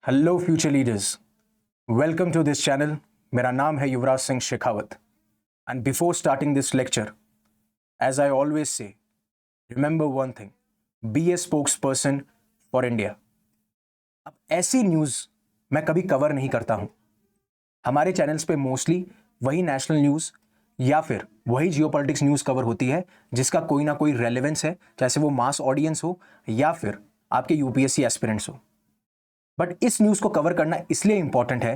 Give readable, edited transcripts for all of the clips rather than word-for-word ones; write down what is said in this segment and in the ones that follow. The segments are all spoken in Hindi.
Hello future leaders, welcome to this channel. मेरा नाम है Yuvraj Singh Shekhawat and before starting this lecture, as I always say, remember one thing, be a spokesperson for India. अब ऐसी न्यूज़ मैं कभी कवर नहीं करता हूँ। हमारे चैनल्स पे मोस्टली वही नेशनल न्यूज़ या फिर वही जियोपॉलिटिक्स न्यूज़ कवर होती है जिसका कोई ना कोई रेलेवेंस है, चाहे वो मास ऑडियंस हो या फिर आपके यूपीएससी एस्पिरेंट्स हो। बट इस न्यूज़ को कवर करना इसलिए इंपॉर्टेंट है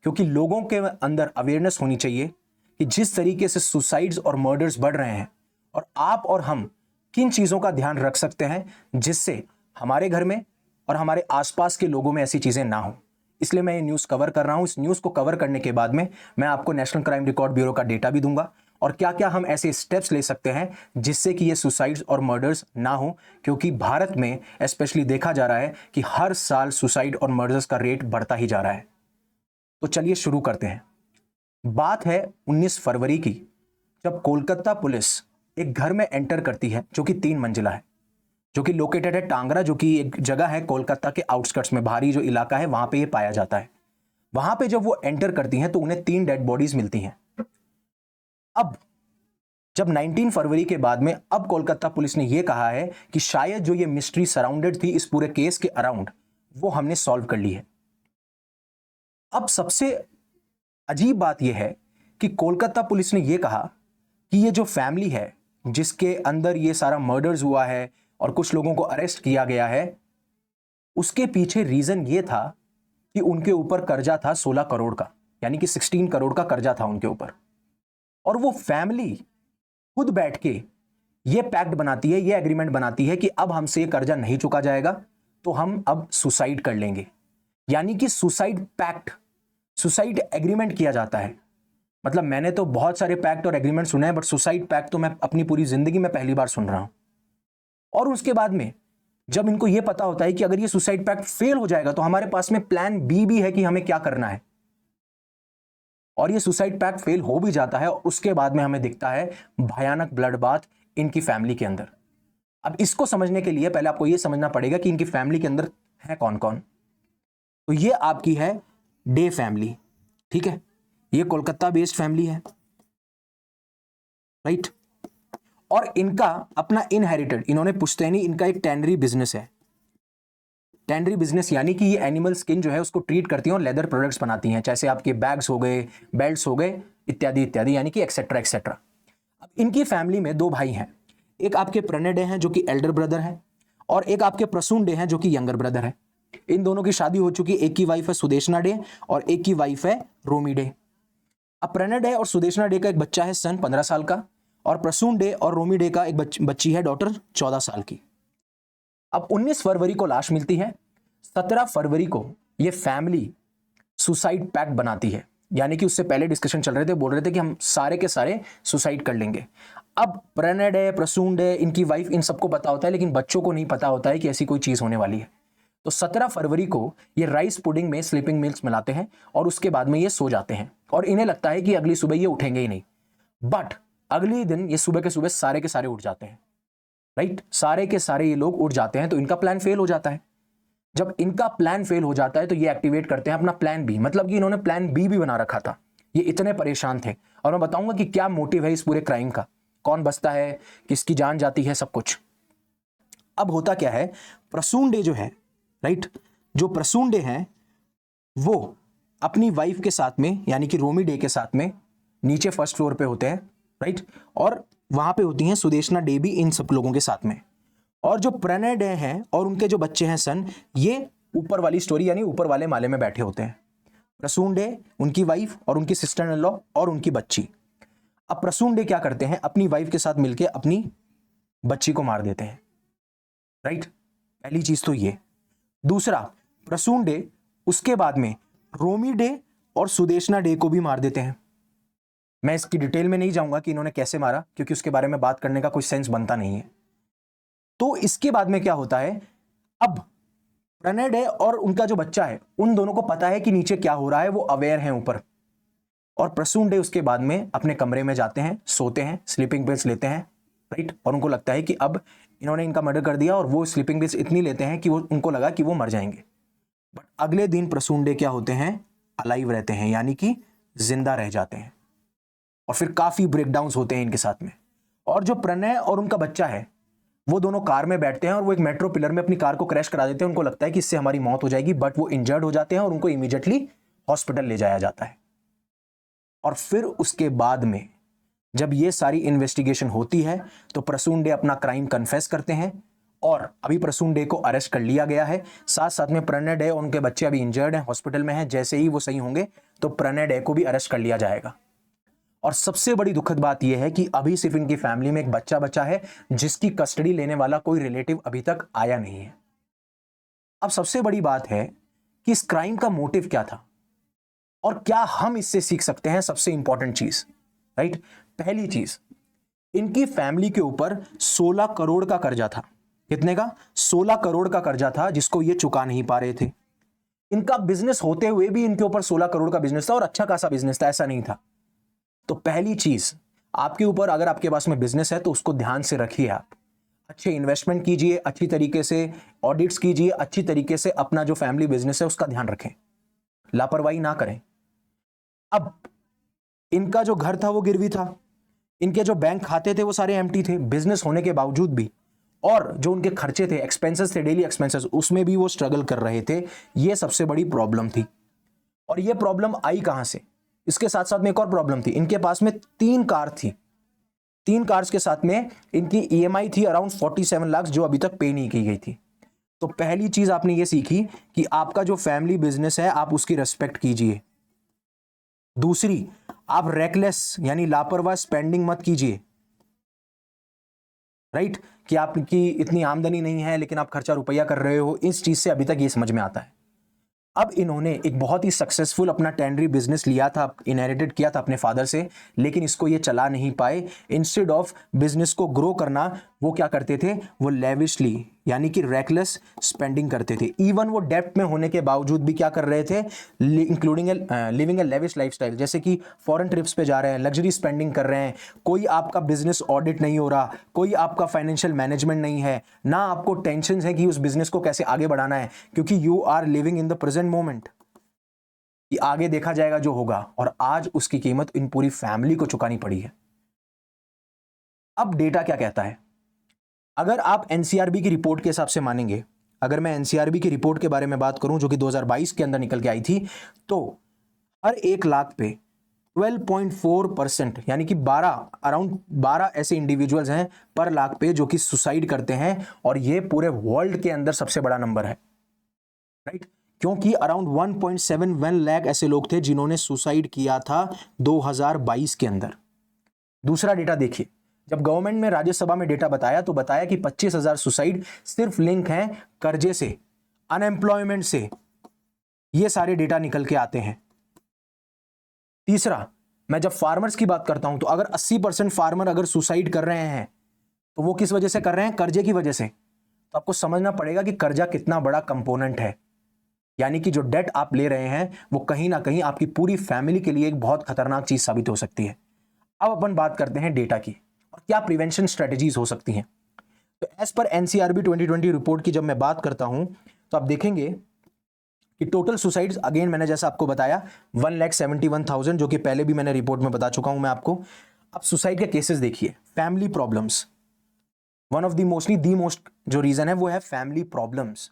क्योंकि लोगों के अंदर अवेयरनेस होनी चाहिए कि जिस तरीके से सुसाइड्स और मर्डर्स बढ़ रहे हैं और आप और हम किन चीज़ों का ध्यान रख सकते हैं जिससे हमारे घर में और हमारे आसपास के लोगों में ऐसी चीज़ें ना हो। इसलिए मैं ये न्यूज़ कवर कर रहा हूँ। इस न्यूज़ को कवर करने के बाद में मैं आपको नेशनल क्राइम रिकॉर्ड ब्यूरो का डेटा भी दूंगा और क्या क्या हम ऐसे स्टेप्स ले सकते हैं जिससे कि ये सुसाइड्स और मर्डर्स ना हो, क्योंकि भारत में स्पेशली देखा जा रहा है कि हर साल सुसाइड और मर्डर्स का रेट बढ़ता ही जा रहा है। तो चलिए शुरू करते हैं। बात है 19 फरवरी की, जब कोलकाता पुलिस एक घर में एंटर करती है जो कि 3 मंजिला है, जो कि लोकेटेड है टांगरा, जो कि एक जगह है कोलकाता के आउटस्कर्ट्स में, बाहरी जो इलाका है वहां पे ये पाया जाता है। वहां पे जब वो एंटर करती हैं तो उन्हें 3 डेड बॉडीज मिलती हैं। अब जब 19 फरवरी के बाद में अब कोलकाता पुलिस ने यह कहा है कि शायद जो ये मिस्ट्री सराउंडेड थी इस पूरे केस के अराउंड, वो हमने सॉल्व कर ली है। अब सबसे अजीब बात यह है कि कोलकाता पुलिस ने यह कहा कि ये जो फैमिली है जिसके अंदर ये सारा मर्डर्स हुआ है और कुछ लोगों को अरेस्ट किया गया है, उसके पीछे रीजन ये था कि उनके ऊपर कर्जा था 16 करोड़ का, यानी कि 16 करोड़ का कर्जा था उनके ऊपर। और वो फैमिली खुद बैठ के ये पैक्ट बनाती है, ये एग्रीमेंट बनाती है कि अब हमसे ये कर्जा नहीं चुका जाएगा तो हम अब सुसाइड कर लेंगे। यानी कि सुसाइड पैक्ट, सुसाइड एग्रीमेंट किया जाता है। मतलब मैंने तो बहुत सारे पैक्ट और एग्रीमेंट सुने हैं, बट सुसाइड पैक्ट तो मैं अपनी पूरी जिंदगी में पहली बार सुन रहा हूं। और उसके बाद में जब इनको यह पता होता है कि अगर ये सुसाइड पैक्ट फेल हो जाएगा तो हमारे पास में प्लान बी भी है कि हमें क्या करना है, और ये सुसाइड पैक्ट फेल हो भी जाता है, और उसके बाद में हमें दिखता है भयानक ब्लड बाथ इनकी फैमिली के अंदर। अब इसको समझने के लिए पहले आपको यह समझना पड़ेगा कि इनकी फैमिली के अंदर है कौन कौन। तो ये आपकी है डे फैमिली, ठीक है, ये कोलकाता बेस्ड फैमिली है, राइट। और इनका अपना इनहेरिटेड, इन्होंने पुश्तैनी, इनका एक टैनरी बिजनेस है। टैनरी बिजनेस यानी कि ये एनिमल स्किन जो है उसको ट्रीट करती हैं और लेदर प्रोडक्ट्स बनाती हैं, जैसे आपके बैग्स हो गए, बेल्ट्स हो गए, इत्यादि इत्यादि, यानी कि एक्सेट्रा एक्सेट्रा। अब इनकी फैमिली में 2 भाई हैं, एक आपके प्रणय डे हैं जो कि एल्डर ब्रदर है, और एक आपके प्रसून डे हैं जो कि यंगर ब्रदर है। इन दोनों की शादी हो चुकी है, एक की वाइफ है सुदेशना डे और एक की वाइफ है रोमी डे। अब प्रणय डे और सुदेशना डे का एक बच्चा है सन 15 साल का, और प्रसून डे और रोमी डे का एक बच्ची है डॉटर 14 साल की। अब 19 फरवरी को लाश मिलती है, 17 फरवरी को यह फैमिली सुसाइड पैक्ट बनाती है, यानी कि उससे पहले डिस्कशन चल रहे थे, बोल रहे थे कि हम सारे के सारे सुसाइड कर लेंगे। अब प्रणय डे, प्रसून डे, इनकी वाइफ, इन सबको पता होता है, लेकिन बच्चों को नहीं पता होता है कि ऐसी कोई चीज होने वाली है। तो 17 फरवरी को ये राइस पुडिंग में स्लीपिंग मिल्स मिलाते हैं और उसके बाद में ये सो जाते हैं, और इन्हें लगता है कि अगली सुबह ये उठेंगे ही नहीं। बट अगले दिन ये सुबह के सुबह सारे के सारे उठ जाते हैं, राइट। सारे के सारे ये लोग उठ जाते हैं, तो इनका प्लान फेल हो जाता है। जब इनका प्लान फेल हो जाता है तो ये एक्टिवेट करते हैं अपना प्लान बी, मतलब कि इन्होंने प्लान बी भी बना रखा था। ये इतने परेशान थे, और मैं बताऊंगा कि क्या मोटिव है इस पूरे क्राइम का, कौन बचता है, किसकी जान जाती है, सब कुछ। अब होता क्या है, प्रसून डे जो है, राइट, जो प्रसून डे है वो अपनी वाइफ के साथ में, यानी कि रोमी डे के साथ में नीचे फर्स्ट फ्लोर पे होते हैं, राइट, और वहां पे होती हैं सुदेशना डे भी इन सब लोगों के साथ में। और जो प्रणय डे हैं और उनके जो बच्चे हैं सन, ये ऊपर वाली स्टोरी यानी ऊपर वाले माले में बैठे होते हैं। प्रसून डे, उनकी वाइफ और उनकी सिस्टर इन लॉ और उनकी बच्ची। अब प्रसून डे क्या करते हैं, अपनी वाइफ के साथ मिलकर अपनी बच्ची को मार देते हैं, राइट। पहली चीज तो ये। दूसरा, प्रसून डे उसके बाद में रोमी डे और सुदेशना डे को भी मार देते हैं। मैं इसकी डिटेल में नहीं जाऊंगा कि इन्होंने कैसे मारा, क्योंकि उसके बारे में बात करने का कोई सेंस बनता नहीं है। तो इसके बाद में क्या होता है, अब प्रणय डे और उनका जो बच्चा है उन दोनों को पता है कि नीचे क्या हो रहा है, वो अवेयर हैं ऊपर। और प्रसून डे उसके बाद में अपने कमरे में जाते हैं, सोते हैं, स्लीपिंग पिल्स लेते हैं, राइट। और उनको लगता है कि अब इन्होंने इनका मर्डर कर दिया, और वो स्लीपिंग पिल्स इतनी लेते हैं कि वो उनको लगा कि वो मर जाएंगे। बट अगले दिन प्रसून क्या होते हैं, अलाइव रहते हैं, यानी कि जिंदा रह जाते हैं। और फिर काफी ब्रेकडाउन्स होते हैं इनके साथ में। और जो प्रणय और उनका बच्चा है वो दोनों कार में बैठते हैं और वो एक मेट्रो पिलर में अपनी कार को क्रैश करा देते हैं। उनको लगता है कि इससे हमारी मौत हो जाएगी, बट वो इंजर्ड हो जाते हैं और उनको इमीडिएटली हॉस्पिटल ले जाया जाता है। और फिर उसके बाद में जब ये सारी इन्वेस्टिगेशन होती है तो प्रसून अपना क्राइम कन्फेस करते हैं और अभी प्रसून को अरेस्ट कर लिया गया है। साथ साथ में प्रणय और उनके बच्चे अभी इंजर्ड हैं, हॉस्पिटल में हैं। जैसे ही वो सही होंगे तो प्रणय को भी अरेस्ट कर लिया जाएगा। और सबसे बड़ी दुखद बात यह है कि अभी सिर्फ इनकी फैमिली में एक बच्चा बचा है जिसकी कस्टडी लेने वाला कोई रिलेटिव अभी तक आया नहीं है। अब सबसे बड़ी बात है कि इस क्राइम का मोटिव क्या था और क्या हम इससे सीख सकते हैं। सबसे इंपॉर्टेंट चीज, राइट, पहली चीज, इनकी फैमिली के ऊपर 16 करोड़ का कर्जा था। कितने का? 16 करोड़ का कर्जा था जिसको ये चुका नहीं पा रहे थे। इनका बिजनेस होते हुए भी इनके ऊपर 16 करोड़ का बिजनेस था और अच्छा खासा बिजनेस था, ऐसा नहीं था। तो पहली चीज, आपके ऊपर अगर आपके पास में बिजनेस है तो उसको ध्यान से रखिए। आप अच्छे इन्वेस्टमेंट कीजिए, अच्छी तरीके से ऑडिट्स कीजिए, अच्छी तरीके से अपना जो फैमिली बिजनेस है उसका ध्यान रखें, लापरवाही ना करें। अब इनका जो घर था वो गिरवी था, इनके जो बैंक खाते थे वो सारे एम्प्टी थे बिजनेस होने के बावजूद भी, और जो उनके खर्चे थे, एक्सपेंसेस थे, डेली एक्सपेंसेस, उसमें भी वो स्ट्रगल कर रहे थे। ये सबसे बड़ी प्रॉब्लम थी। और ये प्रॉब्लम आई कहां से? इसके साथ साथ में एक और प्रॉब्लम थी। इनके पास में 3 कार थी। 3 कार्स के साथ में इनकी ईएमआई थी अराउंड 47 लाख जो अभी तक पे नहीं की गई थी। तो पहली चीज आपने ये सीखी कि आपका जो फैमिली बिजनेस है आप उसकी रेस्पेक्ट कीजिए। दूसरी, आप रेकलेस यानी लापरवाह स्पेंडिंग मत कीजिए, राइट, कि आपकी इतनी आमदनी नहीं है लेकिन आप खर्चा रुपया कर रहे हो। इस चीज से अभी तक ये समझ में आता है। अब इन्होंने एक बहुत ही सक्सेसफुल अपना टेंडरी बिजनेस लिया था, इनहेरिटेड किया था अपने फादर से, लेकिन इसको ये चला नहीं पाए। इंस्टेड ऑफ बिजनेस को ग्रो करना, वो क्या करते थे, वो लेविशली यानी कि रेकलेस स्पेंडिंग करते थे। इवन वो डेप्ट में होने के बावजूद भी क्या कर रहे थे, इंक्लूडिंग लिविंग ए लेविश लाइफस्टाइल, जैसे कि फॉरेन ट्रिप्स पे जा रहे हैं, लग्जरी स्पेंडिंग कर रहे हैं। कोई आपका बिजनेस ऑडिट नहीं हो रहा, कोई आपका फाइनेंशियल मैनेजमेंट नहीं है, ना आपको टेंशन है कि उस बिजनेस को कैसे आगे बढ़ाना है, क्योंकि you are living in the present moment कि आगे देखा जाएगा जो होगा। और आज उसकी कीमत इन पूरी फैमिली को चुकानी पड़ी है। अब डेटा क्या कहता है? अगर आप एनसीआरबी की रिपोर्ट के हिसाब से मानेंगे, अगर मैं एनसीआरबी की रिपोर्ट के बारे में बात करूं जो कि 2022 के अंदर निकल के आई थी, तो हर 1 लाख पे 12.4% यानी कि 12 ऐसे इंडिविजुअल्स हैं पर लाख पे जो कि सुसाइड करते हैं। और ये पूरे वर्ल्ड के अंदर सबसे बड़ा नंबर है, राइट, क्योंकि अराउंड 1.71 लाख ऐसे लोग थे जिन्होंने सुसाइड किया था 2022 के अंदर। दूसरा डेटा देखिए, जब गवर्नमेंट में राज्यसभा में डेटा बताया तो बताया कि 25,000 सुसाइड सिर्फ लिंक हैं कर्जे से, अनएम्प्लॉयमेंट से। ये सारे डेटा निकल के आते हैं। तीसरा, मैं जब फार्मर्स की बात करता हूं तो अगर 80% फार्मर अगर सुसाइड कर रहे हैं तो वो किस वजह से कर रहे हैं? कर्जे की वजह से। तो आपको समझना पड़ेगा कि कर्जा कितना बड़ा कंपोनेंट है, यानी कि जो डेट आप ले रहे हैं वो कहीं ना कहीं आपकी पूरी फैमिली के लिए एक बहुत खतरनाक चीज साबित हो सकती है। अब अपन बात करते हैं डेटा की और क्या प्रिवेंशन स्ट्रेटजीज हो सकती हैं। तो एज पर एनसीआरबी 2020 रिपोर्ट की जब मैं बात करता हूं तो आप देखेंगे कि टोटल सुसाइड्स, अगेन मैंने जैसा आपको बताया 1,71,000, जो कि पहले भी मैंने रिपोर्ट में बता चुका हूं मैं आपको। अब सुसाइड के केसेस देखिए, family problems, one of the most जो रीजन है वो है फैमिली प्रॉब्लम्स।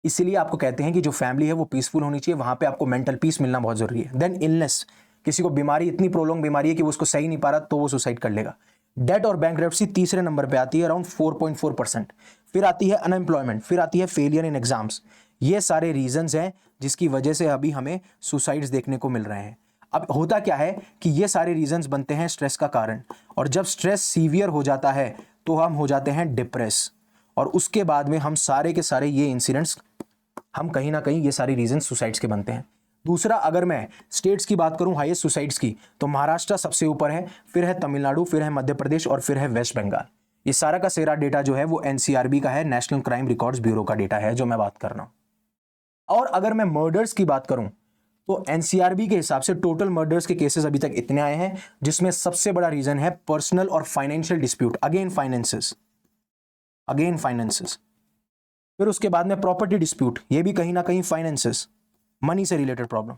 इसीलिए आपको कहते हैं कि जो फैमिली है वो पीसफुल होनी चाहिए, वहां पे आपको मेंटल पीस मिलना बहुत जरूरी है। देन इलनेस, किसी को बीमारी, इतनी प्रोलॉन्ग बीमारी है कि वो उसको सही नहीं पा रहा तो वो सुसाइड कर लेगा। डेट और बैंकरप्सी तीसरे नंबर पे आती है अराउंड 4.4%। फिर आती है अनएम्प्लॉयमेंट, फिर आती है फेलियर इन एग्जाम्स। ये सारे रीजंस हैं जिसकी वजह से अभी हमें सुसाइड्स देखने को मिल रहे हैं। अब होता क्या है कि ये सारे रीजंस बनते हैं स्ट्रेस का कारण, और जब स्ट्रेस सीवियर हो जाता है तो हम हो जाते हैं डिप्रेस, और उसके बाद में हम सारे के सारे ये इंसिडेंट्स, हम कहीं ना कहीं ये सारी रीजन सुसाइड्स के बनते हैं। दूसरा, अगर मैं स्टेट्स की बात करूं हाईएस्ट सुसाइड्स की, तो महाराष्ट्र सबसे ऊपर है, फिर है तमिलनाडु, फिर है मध्य प्रदेश और फिर है वेस्ट बंगाल। ये सारा का सारा डेटा जो है वो एनसीआरबी का है, नेशनल क्राइम रिकॉर्ड्स ब्यूरो का डेटा है जो मैं बात कर रहा हूं। और अगर मैं मर्डर्स की बात करूं तो एनसीआरबी के हिसाब से टोटल मर्डर्स के केसेस अभी तक इतने आए हैं, जिसमें सबसे बड़ा रीजन है पर्सनल और फाइनेंशियल डिस्प्यूट, अगेन फाइनेंसेस। फिर उसके बाद में प्रॉपर्टी डिस्प्यूट, ये भी कहीं ना कहीं फाइनेंसेस। मनी से रिलेटेड प्रॉब्लम।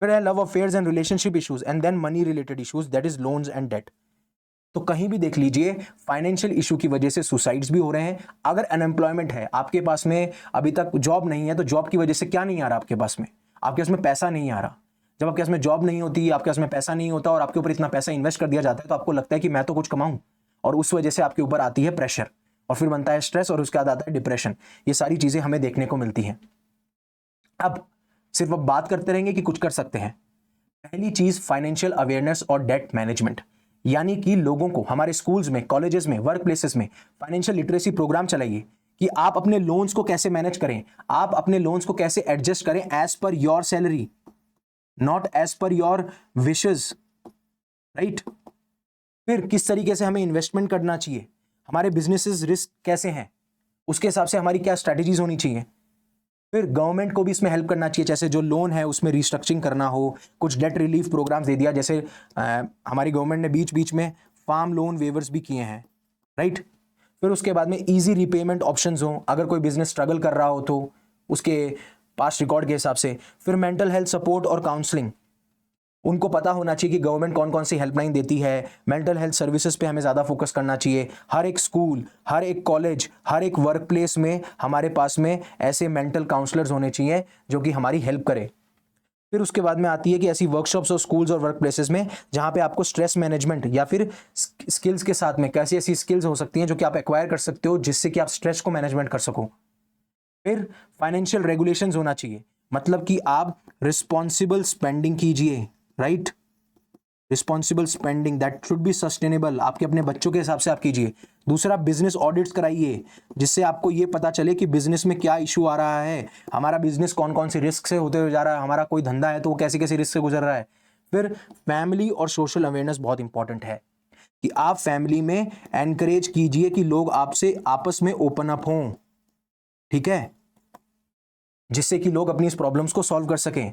फिर है love affairs and relationship issues, and then money related issues, that is loans and debt. तो कहीं भी देख लीजिए फाइनेंशियल इशू की वजह से सुसाइड्स भी हो रहे हैं। अगर अनएम्प्लॉयमेंट है, आपके पास में अभी तक जॉब नहीं है, तो जॉब की वजह से क्या नहीं आ रहा आपके पास में? आपके पास में पैसा नहीं आ रहा। जब आपके पास में जॉब नहीं होती, आपके पास में पैसा नहीं होता और आपके ऊपर इतना पैसा इन्वेस्ट कर दिया जाता है, तो आपको लगता है कि मैं तो कुछ कमाऊं, और उस वजह से आपके ऊपर आती है प्रेशर, और फिर बनता है स्ट्रेस, और उसके बाद आता है डिप्रेशन। ये सारी चीजें हमें देखने को मिलती हैं। अब सिर्फ अब बात करते रहेंगे कि कुछ कर सकते हैं। पहली चीज फाइनेंशियल अवेयरनेस और डेट मैनेजमेंट, यानी कि लोगों को हमारे स्कूल्स में, कॉलेजेस में, वर्क प्लेसेस में फाइनेंशियल लिटरेसी प्रोग्राम चलाइए कि आप अपने लोन्स को कैसे मैनेज करें, आप अपने लोन्स को कैसे एडजस्ट करें as per your salary, not as per your wishes, right. फिर किस तरीके से हमें इन्वेस्टमेंट करना चाहिए, हमारे बिजनेसेस रिस्क कैसे हैं, उसके हिसाब से हमारी क्या स्ट्रैटेजीज होनी चाहिए। फिर गवर्नमेंट को भी इसमें हेल्प करना चाहिए, जैसे जो लोन है उसमें रिस्ट्रक्चरिंग करना हो, कुछ डेट रिलीफ प्रोग्राम्स दे दिया, जैसे हमारी गवर्नमेंट ने बीच बीच में फार्म लोन वेवर्स भी किए हैं, राइट। फिर उसके बाद में इजी रिपेमेंट ऑप्शंस हो, अगर कोई बिजनेस स्ट्रगल कर रहा हो तो उसके पास्ट रिकॉर्ड के हिसाब से। फिर मेंटल हेल्थ सपोर्ट और काउंसलिंग, उनको पता होना चाहिए कि गवर्नमेंट कौन कौन सी हेल्पलाइन देती है। मेंटल हेल्थ सर्विसेज पे हमें ज़्यादा फोकस करना चाहिए। हर एक स्कूल, हर एक कॉलेज, हर एक वर्क प्लेस में हमारे पास में ऐसे मेंटल काउंसलर्स होने चाहिए जो कि हमारी हेल्प करे। फिर उसके बाद में आती है कि ऐसी वर्कशॉप्स और स्कूल्स और वर्क प्लेसेस में जहाँ पे आपको स्ट्रेस मैनेजमेंट या फिर स्किल्स के साथ में कैसी ऐसी स्किल्स हो सकती हैं जो कि आप एक्वायर कर सकते हो, जिससे कि आप स्ट्रेस को मैनेजमेंट कर सको। फिर फाइनेंशियल रेगुलेशंस होना चाहिए, मतलब कि आप रिस्पॉन्सिबल स्पेंडिंग कीजिए, right. Responsible spending that should be sustainable, आपके अपने बच्चों के हिसाब से आप कीजिए। दूसरा, बिजनेस ऑडिट्स कराइए, जिससे आपको ये पता चले कि बिजनेस में क्या इशू आ रहा है, हमारा बिजनेस कौन कौन से रिस्क से होते हुए जा रहा है, हमारा कोई धंधा है तो वो कैसे कैसे रिस्क से गुजर रहा है। फिर फैमिली और सोशल अवेयरनेस बहुत इंपॉर्टेंट है कि आप फैमिली में एनकरेज कीजिए कि लोग आपसे आपस में ओपन अप हों, ठीक है, जिससे कि लोग अपनी इस प्रॉब्लम्स को सॉल्व कर सकें।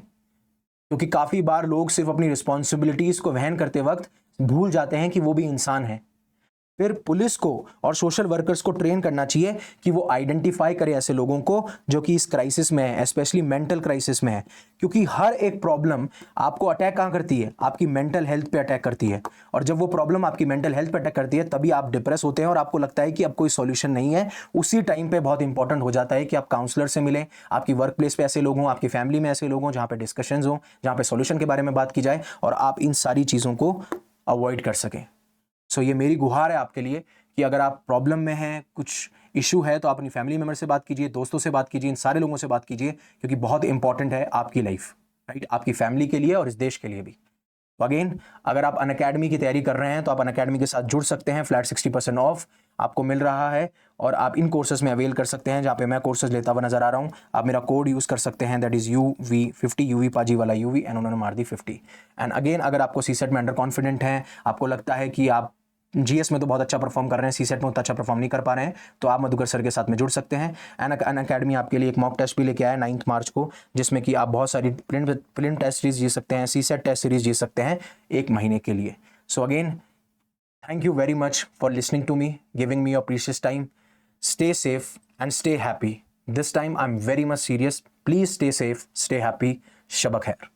क्योंकि काफी बार लोग सिर्फ अपनी रिस्पॉन्सिबिलिटीज को वहन करते वक्त भूल जाते हैं कि वो भी इंसान है। फिर पुलिस को और सोशल वर्कर्स को ट्रेन करना चाहिए कि वो आइडेंटिफाई करे ऐसे लोगों को जो कि इस क्राइसिस में है, स्पेशली मेंटल क्राइसिस में है। क्योंकि हर एक प्रॉब्लम आपको अटैक कहाँ करती है? आपकी मेंटल हेल्थ पे अटैक करती है। और जब वो प्रॉब्लम आपकी मेंटल हेल्थ पे अटैक करती है तभी आप डिप्रेस होते हैं और आपको लगता है कि अब कोई सॉल्यूशन नहीं है। उसी टाइम पे बहुत इंपॉर्टेंट हो जाता है कि आप काउंसलर से मिलें, आपकी वर्क प्लेस पे ऐसे लोग हों, आपकी फैमिली में ऐसे लोग हों जहाँ पे डिस्कशंस हों, जहाँ पे सॉल्यूशन के बारे में बात की जाए और आप इन सारी चीज़ों को अवॉइड कर सकें। सो ये मेरी गुहार है आपके लिए कि अगर आप प्रॉब्लम में हैं, कुछ इशू है, तो आप अपनी फैमिली मेम्बर से बात कीजिए, दोस्तों से बात कीजिए, इन सारे लोगों से बात कीजिए, क्योंकि बहुत इंपॉर्टेंट है आपकी लाइफ, राइट, आपकी फैमिली के लिए और इस देश के लिए भी। तो अगेन, अगर आप अनअकैडमी की तैयारी कर रहे हैं तो आप अनअकैडमी के साथ जुड़ सकते हैं। फ्लैट 60% ऑफ आपको मिल रहा है और आप इन कोर्सेज में अवेल कर सकते हैं जहाँ पे मैं कोर्सेज लेता हुआ नजर आ रहा हूँ। आप मेरा कोड यूज़ कर सकते हैं, दैट इज़ UV50, UV पाजी वाला UV, एंड उन्होंने मार दी 50। एंड अगेन, अगर आपको सीसेट में अंडर कॉन्फिडेंट हैं, आपको लगता है कि आप GS में तो बहुत अच्छा परफॉर्म कर रहे हैं, सीसेट में उतना अच्छा परफॉर्म नहीं कर पा रहे हैं, तो आप मधुकर सर के साथ में जुड़ सकते हैं। अनअकैडमी आपके लिए एक मॉक टेस्ट भी लेके आया 9 मार्च को, जिसमें कि आप बहुत सारी प्रिलिम टेस्ट सीरीज जीत सकते हैं, सीसेट टेस्ट सीरीज जीत सकते हैं 1 महीने के लिए। So again, thank you very much for listening to me, giving me your precious time. Stay safe and stay happy. This time I am very much serious. Please stay safe, stay happy. शब खैर।